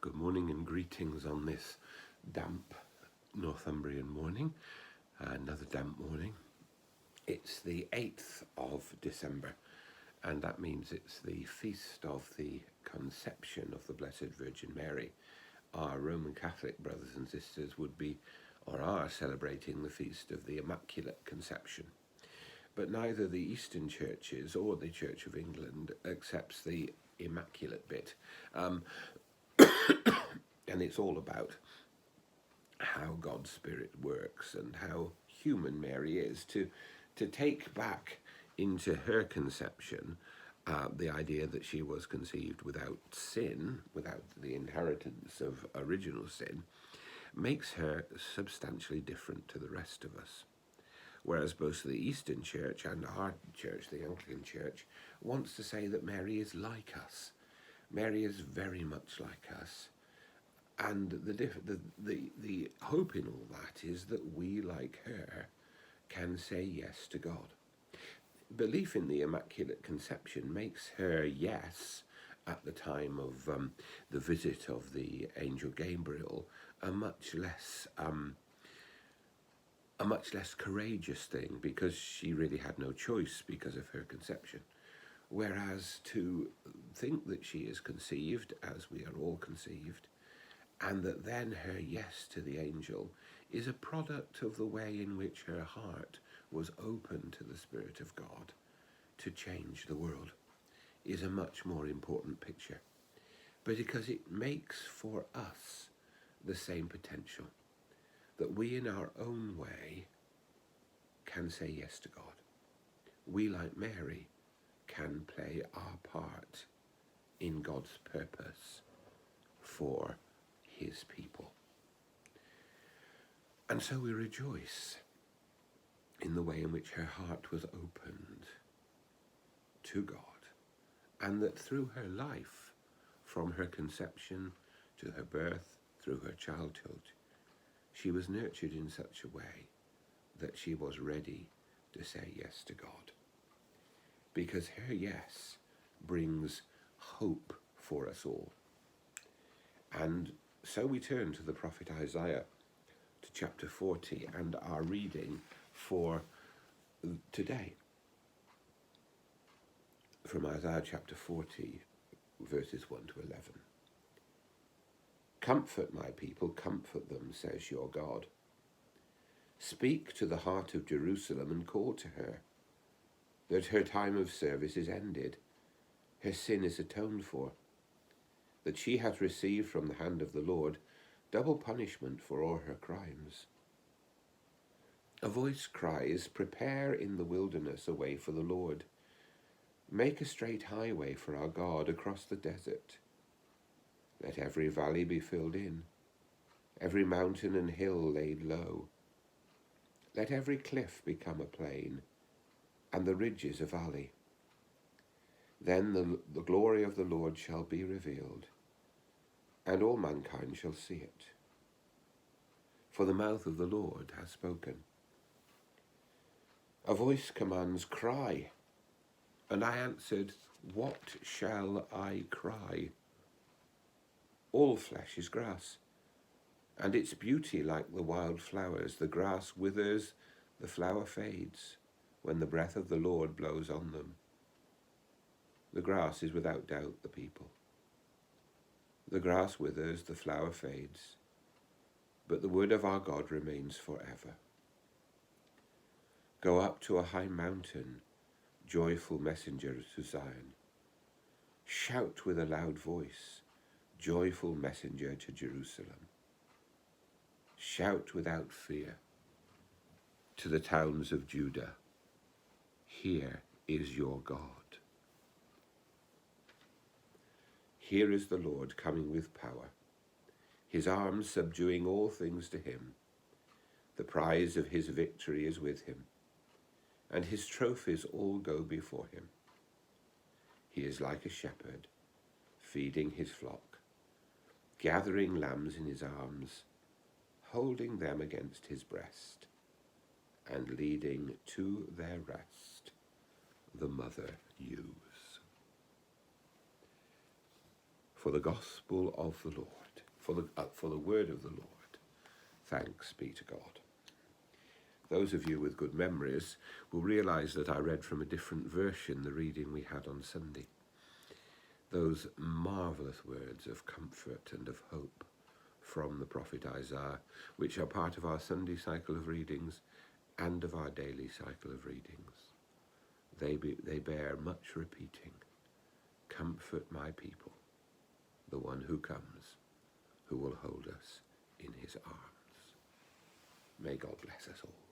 Good morning and greetings on this damp Northumbrian morning, another damp morning. It's the 8th of December, and that means it's the feast of the Conception of the Blessed Virgin Mary. Our Roman Catholic brothers and sisters would be, or are, celebrating the feast of the Immaculate Conception. But neither the Eastern churches or the Church of England accepts the Immaculate bit. And it's all about how God's Spirit works and how human Mary is. To take back into her conception the idea that she was conceived without sin, without the inheritance of original sin, makes her substantially different to the rest of us. Whereas both the Eastern Church and our church, the Anglican Church, wants to say that Mary is like us. Mary is very much like us. And the hope in all that is that we, like her, can say yes to God. Belief in the Immaculate Conception makes her yes at the time of the visit of the angel Gabriel a much less courageous thing, because she really had no choice because of her conception. Whereas to think that she is conceived, as we are all conceived, and that then her yes to the angel is a product of the way in which her heart was open to the Spirit of God to change the world, is a much more important picture. But because it makes for us the same potential, that we in our own way can say yes to God. We, like Mary, can play our part in God's purpose for his people. And so we rejoice in the way in which her heart was opened to God, and that through her life, from her conception to her birth, through her childhood, she was nurtured in such a way that she was ready to say yes to God. Because her yes brings hope for us all. And so we turn to the prophet Isaiah, to chapter 40, and our reading for today. From Isaiah chapter 40, verses 1 to 11. Comfort my people, comfort them, says your God. Speak to the heart of Jerusalem and call to her, that her time of service is ended, her sin is atoned for, that she hath received from the hand of the Lord double punishment for all her crimes. A voice cries, prepare in the wilderness a way for the Lord. Make a straight highway for our God across the desert. Let every valley be filled in, every mountain and hill laid low. Let every cliff become a plain, and the ridges a valley. Then the glory of the Lord shall be revealed, and all mankind shall see it. For the mouth of the Lord has spoken. A voice commands, cry. And I answered, what shall I cry? All flesh is grass, and its beauty like the wild flowers. The grass withers, the flower fades, when the breath of the Lord blows on them. The grass is without doubt the people. The grass withers, the flower fades, but the word of our God remains forever. Go up to a high mountain, joyful messengers to Zion. Shout with a loud voice, joyful messenger to Jerusalem. Shout without fear to the towns of Judah. Here is your God. Here is the Lord coming with power, his arms subduing all things to him. The prize of his victory is with him, and his trophies all go before him. He is like a shepherd, feeding his flock, gathering lambs in his arms, holding them against his breast, and leading to their rest the mother ewes. for the gospel of the Lord, for the word of the Lord. Thanks be to God. Those of you with good memories will realise that I read from a different version the reading we had on Sunday. Those marvellous words of comfort and of hope from the prophet Isaiah, which are part of our Sunday cycle of readings and of our daily cycle of readings. They bear much repeating. Comfort my people, the one who comes, who will hold us in his arms. May God bless us all.